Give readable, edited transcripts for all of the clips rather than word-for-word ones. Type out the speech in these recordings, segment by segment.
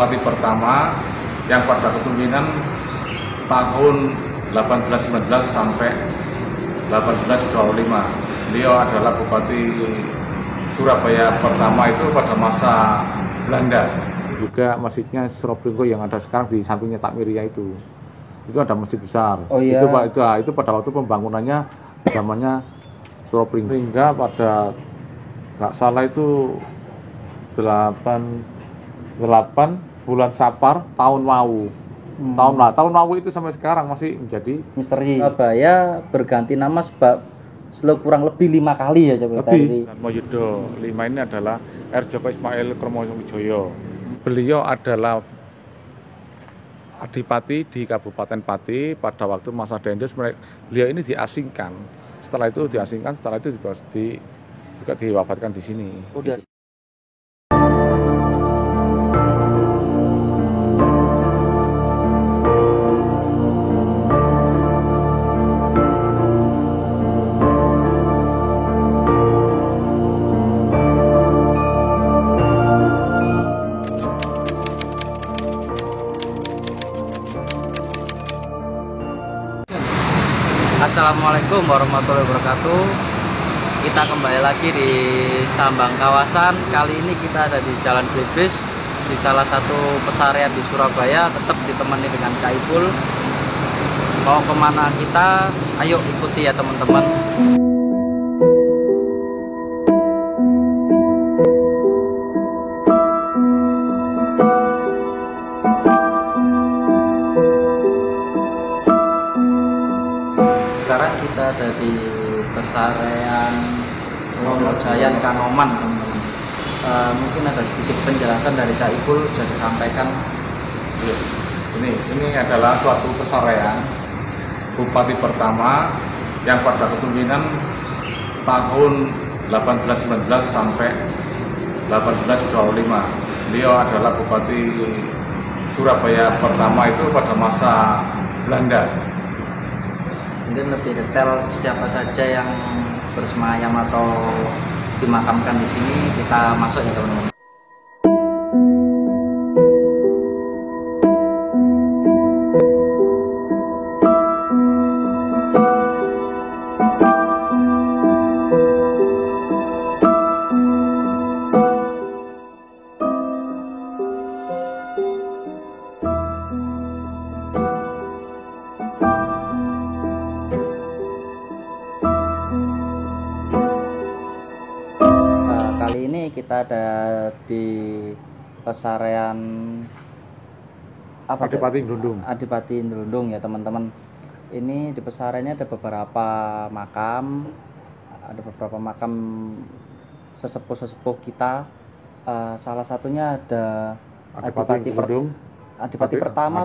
Bupati pertama yang pada kepemimpinan tahun 1819 sampai 1825. Beliau adalah Bupati Surabaya pertama itu pada masa Belanda. Juga masjidnya Surapringgo yang ada sekarang di sampingnya Takmiria itu ada masjid besar. Oh iya. Itu pada waktu pembangunannya zamannya Surapringgo. Hingga pada nggak salah itu 8 bulan Sapar tahun Mawu. Tahun Mawu itu sampai sekarang masih menjadi misteri. Surabaya berganti nama sebab kurang lebih 5 kali ya coba dari Darmoyudo 5 ini adalah R. Joko Ismail Kromowijoyo. Beliau adalah adipati di Kabupaten Pati pada waktu masa Dendels. Beliau ini diasingkan. Setelah itu juga diwafatkan di sini. Udah. Assalamualaikum warahmatullahi wabarakatuh. Kita kembali lagi di Sambang Kawasan. Kali ini kita ada di Jalan Brebes, di salah satu pesarian di Surabaya. Tetap ditemani dengan Cak Ipul. Mau kemana kita? Ayo ikuti ya teman-teman. Sekarang kita ada di pesarian Wonojayan Kanoman, teman-teman. Mungkin ada sedikit penjelasan dari Cak Ipul sudah disampaikan. Ini adalah suatu pesarian Bupati pertama yang pada kepemimpinan tahun 1819 sampai 1825. Beliau adalah Bupati Surabaya pertama itu pada masa Belanda. Mungkin lebih detail siapa saja yang bersemayam atau dimakamkan di sini, kita masuk ya teman-teman. Kali ini kita ada di pesarian Adipati Nglundung. Adipati Nglundung ya teman-teman. Ini di pesariannya ada beberapa makam, sesepuh kita. Salah satunya ada Adipati pertama.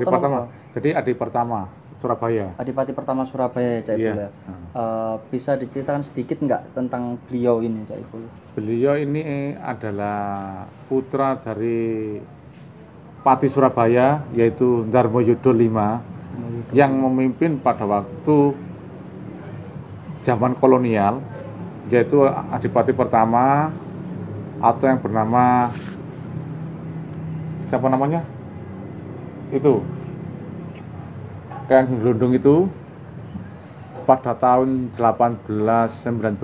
Jadi Adipati pertama Surabaya. Adipati pertama Surabaya, Cak Ipul ya. Bisa diceritakan sedikit nggak tentang beliau ini, Cak Ipul? Beliau ini adalah putra dari Pati Surabaya, yaitu Darmoyudo V, yang memimpin pada waktu zaman kolonial, yaitu Adipati pertama atau yang bernama siapa namanya? Itu Kang Nglundung itu pada tahun 1819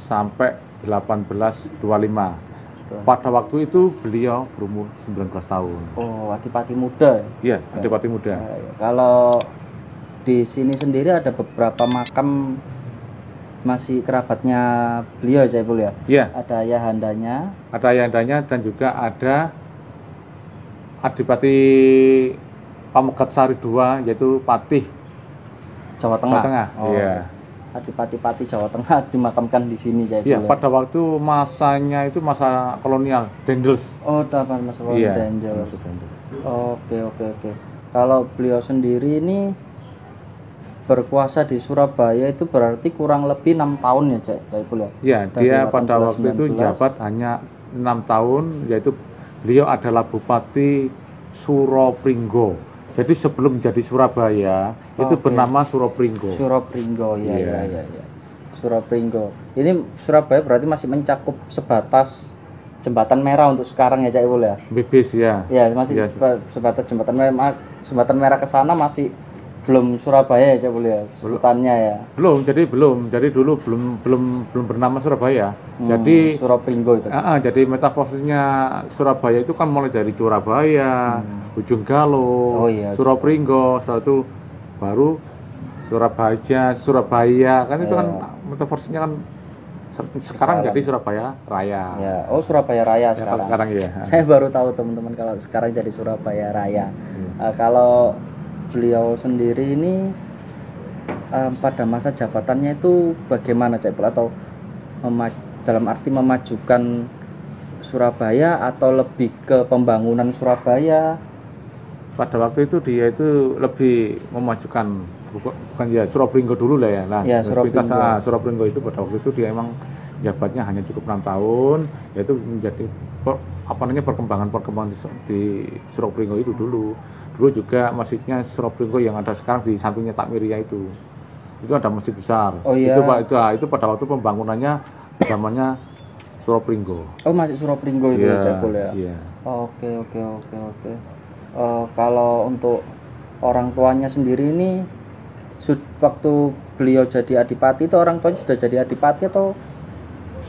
sampai 1825. Pada waktu itu beliau berumur 19 tahun. Oh, Adipati muda. Iya, Adipati muda. Kalau di sini sendiri ada beberapa makam masih kerabatnya beliau, Cak Ipul ya? Iya. Ada ayahandanya. Ada ayahandanya dan juga ada Adipati Pamekatsari II, yaitu Patih Jawa Tengah. Oh. Iya. Adipati Jawa Tengah dimakamkan di sini, Cak Ipul. Iya, pada waktu masanya itu masa kolonial, Dendels. Oh, dapat masa kolonial Dendels. Oke. Kalau beliau sendiri ini berkuasa di Surabaya itu berarti kurang lebih 6 tahun ya, Cak Ipul ya? Iya, dia pada waktu itu jabat hanya 6 tahun, yaitu beliau adalah Bupati Surapringgo. Jadi sebelum jadi Surabaya itu bernama Surapringgo. Surapringgo, ya. Surapringgo. Ini Surabaya berarti masih mencakup sebatas jembatan merah untuk sekarang ya Cak Ipul ya. Bibis ya. Ya masih Ya. sebatas jembatan merah ke sana masih belum Surabaya ya Cak Ipul ya sebutannya ya. Jadi dulu belum bernama Surabaya. Jadi Surapringgo itu. jadi metaforisnya Surabaya itu kan mulai dari Surabaya, Ujung Galuh, Oh iya. Surapringgo, setelah itu baru Surabaya kan itu kan metaforisnya kan sekarang jadi Surabaya Raya. Ya, oh Surabaya Raya Ya, sekarang. sekarang ya. Saya baru tahu teman-teman kalau sekarang jadi Surabaya Raya. Kalau beliau sendiri ini pada masa jabatannya itu bagaimana Cak Ipul, atau dalam arti memajukan Surabaya atau lebih ke pembangunan Surabaya? Pada waktu itu dia itu lebih memajukan bukan ya Surapringgo dulu lah ya. Nah, Ya, Surapringgo. Surapringgo itu pada waktu itu dia emang jabatnya hanya cukup 6 tahun, yaitu menjadi perkembangan di Surapringgo itu dulu. Dulu juga masjidnya Surapringgo yang ada sekarang di sampingnya Takmiria itu ada masjid besar. Oh iya. Itu pada waktu pembangunannya zamannya Surapringgo. Oh masih Surapringgo itu Iya, Cak Ipul ya. Iya. Oke. Kalau untuk orang tuanya sendiri ini waktu beliau jadi adipati itu orang tuanya sudah jadi adipati atau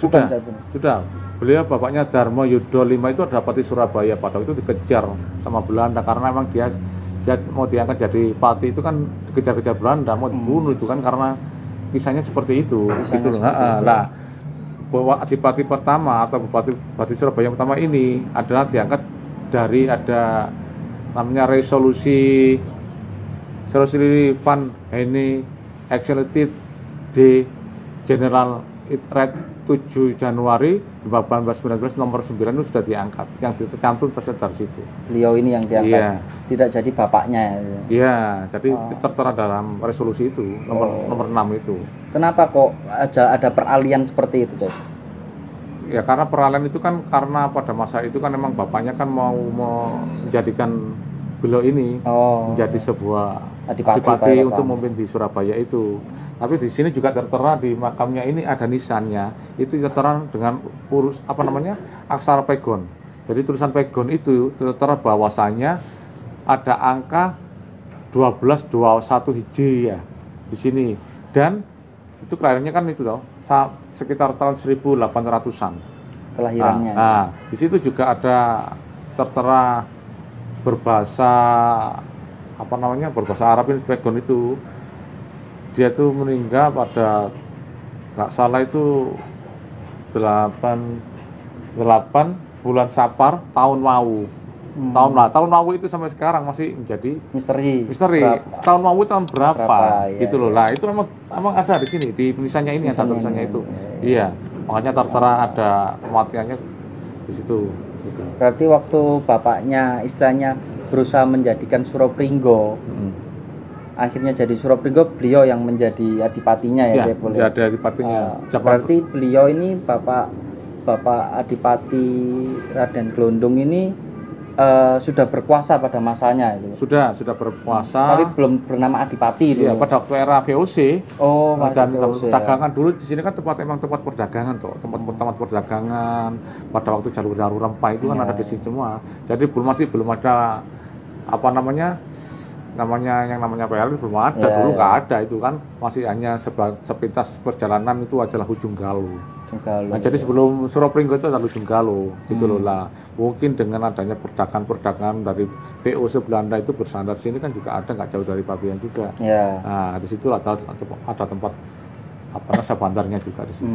bukan, Cak Ipul? Sudah. Beliau bapaknya Darmo Yudo V itu adipati Surabaya, pada waktu itu dikejar sama Belanda karena memang dia mau diangkat jadi pati itu kan dikejar-kejar Belanda, mau dibunuh itu kan, karena kisahnya seperti itu. Gitu. Lah, bahwa adipati pertama atau bupati Surabaya pertama ini adalah diangkat dari ada namanya resolusi Van Hene Excellented D General Red 7 Januari 1819 nomor 9 itu sudah diangkat, yang tercantum tersebar situ. Beliau ini yang diangkat, tidak jadi bapaknya ya? Iya, jadi tertera dalam resolusi itu nomor 6 itu. Kenapa kok ada peralihan seperti itu, Cak? Ya karena peralihan itu kan karena pada masa itu kan memang bapaknya kan mau menjadikan beliau ini menjadi sebuah adipati untuk memimpin di Surabaya itu. Tapi di sini juga tertera di makamnya ini ada nisannya, itu tertera dengan aksara pegon. Jadi tulisan pegon itu tertera bahwasanya ada angka 1221 Hijriah di sini, dan itu kelahirannya kan itu sekitar tahun 1800-an kelahirannya. Nah, di situ juga ada tertera berbahasa Arab ini pegon itu. Dia tuh meninggal pada nggak salah itu 8 bulan Sapar tahun Mawu. Tahun Mawu itu sampai sekarang masih menjadi misteri. Tahun Mawu tahun berapa gitu loh. Lah itu emang ada di sini di tulisannya ini, ada tulisannya itu. Iya, makanya tertera ada kematiannya di situ gitu. Berarti waktu bapaknya istilahnya berusaha menjadikan Surapringgo, akhirnya jadi Surapringgo, beliau yang menjadi adipatinya ya, Cak Ipul. Ya, jadi adipatinya. Berarti beliau ini Bapak Adipati Raden Glondong ini sudah berkuasa pada masanya itu. Sudah berkuasa. Tapi belum bernama adipati itu. Iya, pada waktu era VOC. Dan perdagangan dulu di sini kan tempat perdagangan tuh, tempat perdagangan. Pada waktu jalur-jalur rempah itu kan ada di sini semua. Jadi belum ada yang namanya PLN belum ada, dulu nggak ada itu kan, masih hanya sepintas perjalanan itu adalah Ujung Galuh. Nah, jadi sebelum Surapringgo itu adalah Ujung Galuh gitu loh lah. Mungkin dengan adanya perdagangan dari VOC Belanda itu bersandar sini kan juga ada, nggak jauh dari Pabean juga. Nah, di situ ada tempat bandarnya juga di situ.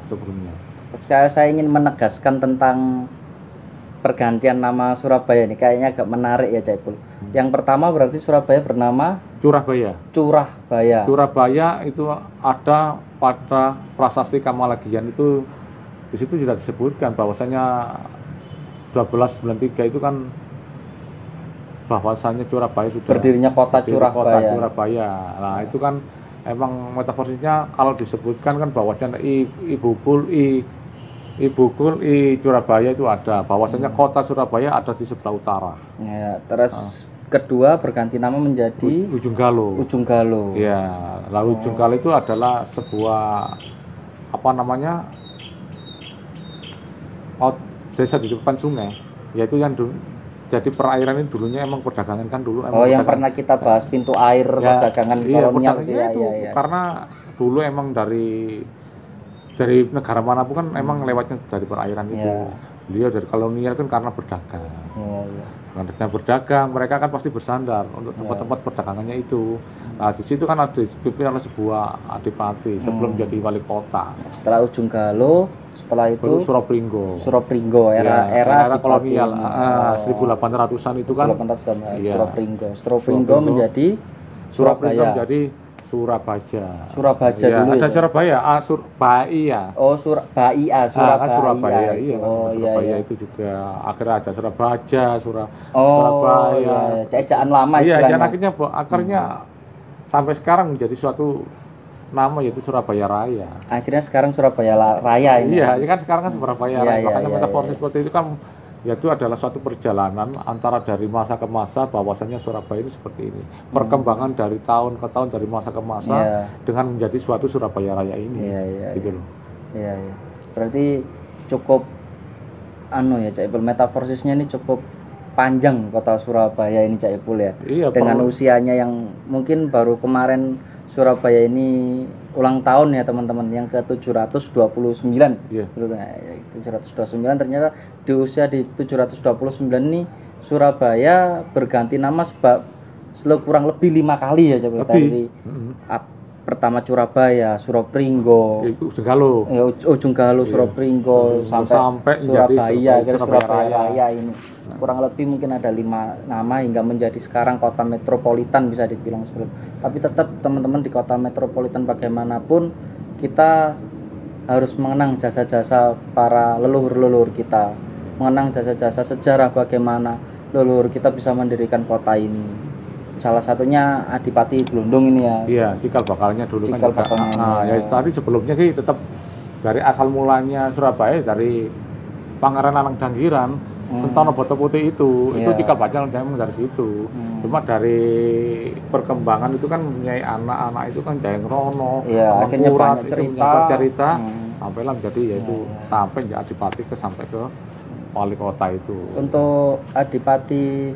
Sebelumnya. Sekarang saya ingin menegaskan tentang pergantian nama Surabaya ini, kayaknya agak menarik ya, Cak Ipul. Yang pertama berarti Surabaya bernama Curahbaya. Curahbaya itu ada pada prasasti Kamalagian itu, di situ sudah disebutkan bahwasanya 1293 itu kan bahwasanya Curahbaya sudah berdirinya kota Curahbaya. Nah, itu kan emang metafornya kalau disebutkan kan bahwasanya Ibu Kul Surabaya itu ada, bahwasanya kota Surabaya ada di sebelah utara. Ya, terus kedua berganti nama menjadi Ujung Galuh. Ya, lalu Ujung Galuh itu adalah sebuah desa di depan sungai, yaitu yang dulu, jadi perairan ini dulunya emang perdagangan kan dulu. Oh, yang pernah kita bahas pintu air perdagangan kolonial itu. Karena dulu emang dari negara manapun kan emang lewatnya dari perairan itu. Beliau dari kolonial kan karena berdagang. Karena berdagang, mereka kan pasti bersandar untuk tempat-tempat perdagangannya itu. Nah, di situ kan ada dipimpin oleh sebuah adipati sebelum jadi wali kota. Setelah Ujung Galuh, setelah itu baru Suropringgo. Era kolonial 1800-an itu kan. 1800-an. Suropringgo menjadi Surabaya. Surabaya dulu. Ada Surabaya, Surabaya. Oh, Surabaya. Surabaya. Iya. Surabaya itu juga akhirnya ada Surabaya. Ejaan lama istilahnya. Iya, akhirnya sampai sekarang menjadi suatu nama yaitu Surabaya Raya. Akhirnya sekarang Surabaya Raya ini. Iya, kan sekarang kan Surabaya Raya. Makanya metafor seperti itu kan yaitu adalah suatu perjalanan antara dari masa ke masa, bahwasannya Surabaya ini seperti ini, perkembangan dari tahun ke tahun, dari masa ke masa dengan menjadi suatu Surabaya Raya ini, gitu loh. Iya. Berarti cukup ya Cak Ipul, metaforsisnya ini cukup panjang kota Surabaya ini Cak Ipul ya. Iya, dengan usianya yang mungkin baru kemarin Surabaya ini ulang tahun ya teman-teman, yang ke-729. Iya. 729 ternyata di usia di 729 ini Surabaya berganti nama kurang lebih 5 kali ya coba dari pertama Surabaya, Suropringgo, Ujung Galuh, Suropringgo sampai Surabaya, Surabaya Raya ini. Kurang lebih mungkin ada 5 nama hingga menjadi sekarang kota metropolitan bisa dibilang seperti itu. Tapi tetap teman-teman di kota metropolitan bagaimanapun kita harus mengenang jasa-jasa para leluhur-leluhur kita, mengenang jasa-jasa sejarah bagaimana leluhur kita bisa mendirikan kota ini. Salah satunya Adipati Glondong ini ya. Iya, cikal bakalnya dulu cikal kan juga. Ya tadi sebelumnya sih tetap dari asal mulanya Surabaya dari Pangeran Lanang Danggiran, Sentono Boto Putih itu cikal bakal memang dari situ. Cuma dari perkembangan itu kan mempunyai anak-anak itu kan Jayeng Rono, akhirnya banyak cerita sampailah menjadi yaitu sampai jadi Adipati sampai ke wali kota itu. Untuk Adipati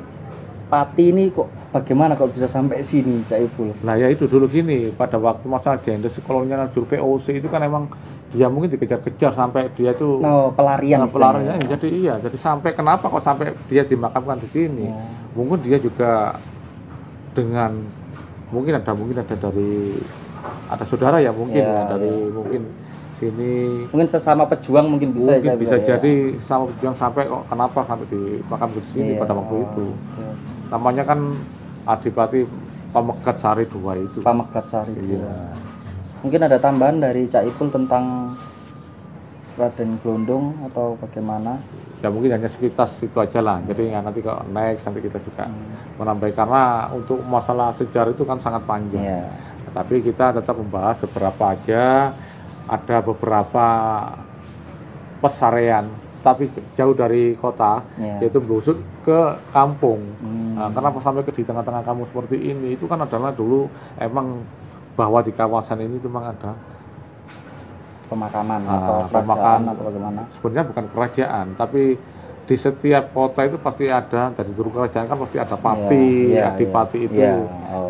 ini kok bagaimana kok bisa sampai sini Cak Ipul? Nah ya itu dulu gini, pada waktu masa Jenderal kolonial dulu POC itu kan emang dia mungkin dikejar-kejar sampai dia itu pelarian. Jadi sampai kenapa kok sampai dia dimakamkan di sini? Mungkin dia juga dengan mungkin ada dari saudara ya mungkin dari mungkin sini. Mungkin sesama pejuang mungkin bisa jadi sesama pejuang sampai kok kenapa sampai dimakamkan di sini pada waktu itu. Namanya kan Adipati Pamegat Sari II itu. Pamegat Sari II. Mungkin ada tambahan dari Cak Ipul tentang Raden Glondong atau bagaimana? Ya mungkin hanya sekitar situ aja lah. Jadi nanti kalau next nanti kita juga menambah, karena untuk masalah sejarah itu kan sangat panjang. Tapi kita tetap membahas beberapa aja. Ada beberapa pesarean tapi jauh dari kota, yaitu berusut ke kampung. Nah, kenapa sampai di tengah-tengah kampung seperti ini? Itu kan adalah dulu emang bahwa di kawasan ini memang ada pemakaman atau kerajaan atau bagaimana? Sebenarnya bukan kerajaan, tapi di setiap kota itu pasti ada, dari seluruh kerajaan kan pasti ada pati, adipati itu.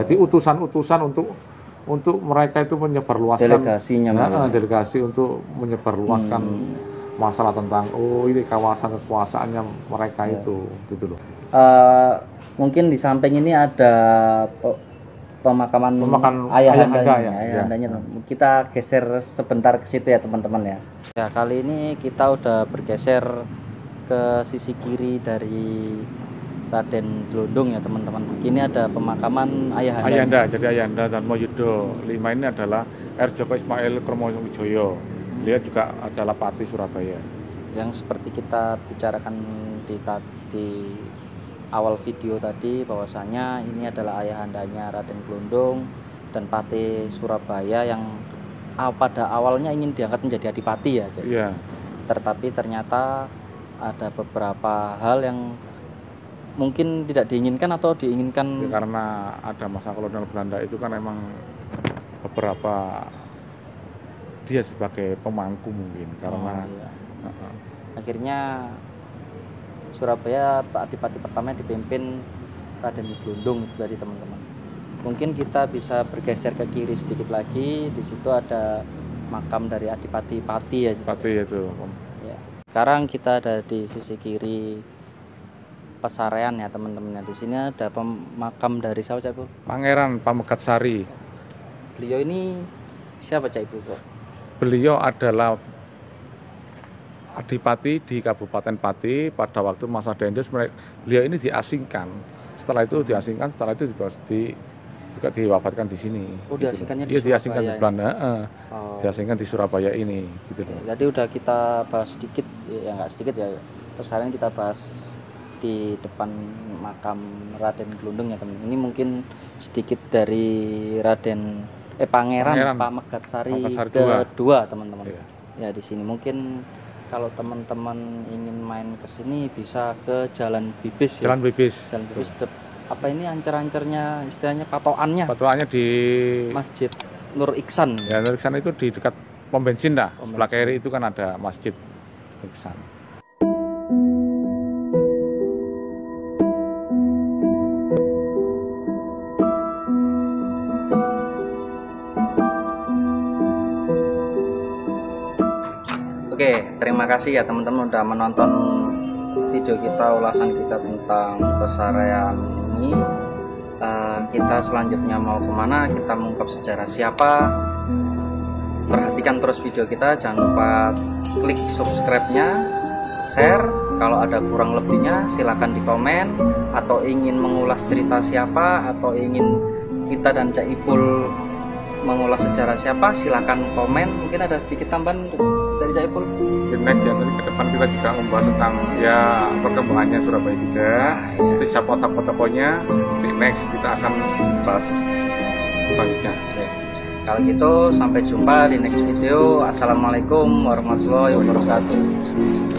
Jadi utusan-utusan untuk mereka itu menyebarluaskan delegasi untuk menyebarluaskan masalah tentang ini kawasan kekuasaannya mereka itu gitu loh. Mungkin di samping ini ada pemakaman ayahandanya. Kita geser sebentar ke situ ya teman-teman ya. Ya, kali ini kita udah bergeser ke sisi kiri dari Raden Glondong ya teman-teman. Ini ada pemakaman Ayahanda. Jadi Ayahanda Darmo Yudo 5 ini adalah R. Joko Ismail Kromowijoyo. Dia juga adalah Pati Surabaya. Yang seperti kita bicarakan di awal video tadi, bahwasanya ini adalah ayahandanya Raden Glondong dan Pati Surabaya yang pada awalnya ingin diangkat menjadi adipati ya. Iya. Tetapi ternyata ada beberapa hal yang mungkin tidak diinginkan atau diinginkan karena ada masa kolonial Belanda itu kan emang beberapa dia sebagai pemangku mungkin karena akhirnya Surabaya Adipati pertama dipimpin Raden Glundung itu tadi teman-teman. Mungkin kita bisa bergeser ke kiri sedikit lagi, di situ ada makam dari Adipati Pati ya. Pati itu. Ya. Sekarang kita ada di sisi kiri Pesarean ya teman-teman. Di sini ada makam dari siapa Cak Ibu? Pangeran Pamekatsari. Beliau ini siapa Cak Ibu? Beliau adalah Adipati di Kabupaten Pati pada waktu masa Dendels. Beliau ini diasingkan. Setelah itu juga diwafatkan di sini. Oh, gitu. diasingkannya di Surabaya. Diasingkan di Belanda. Diasingkan di Surabaya ini gitu loh. Jadi udah kita bahas sedikit ya, nggak sedikit ya. Terus sekarang kita bahas di depan makam Raden Glundung ya teman. Ini mungkin sedikit dari Pangeran Pamekatsari kedua teman-teman. Iya. Ya di sini mungkin kalau teman-teman ingin main ke sini bisa ke Jalan Bibis ya. Jalan Bibis. Apa ini ancer-ancernya istilahnya patokannya? Patokannya di Masjid Nur Iksan. Ya, Nur Iksan itu di dekat pom bensin dah. Pom Sebelah bensin. kiri itu kan ada Masjid Iksan. Oke, terima kasih ya teman-teman udah menonton video kita, ulasan kita tentang Pesarean ini. Kita selanjutnya mau kemana, kita mengungkap sejarah siapa. Perhatikan terus video kita, jangan lupa klik subscribe-nya, share. Kalau ada kurang lebihnya silahkan di komen, atau ingin mengulas cerita siapa, atau ingin kita dan Cak Ipul mengulas sejarah siapa, silahkan komen. Mungkin ada sedikit tambahan dari Cak Ipul. Di next ya, nanti ke depan kita juga membahas tentang ya perkembangannya Surabaya juga. Di siapa tokonya, di next kita akan bahas selanjutnya. Kalau gitu sampai jumpa di next video. Assalamualaikum warahmatullahi wabarakatuh.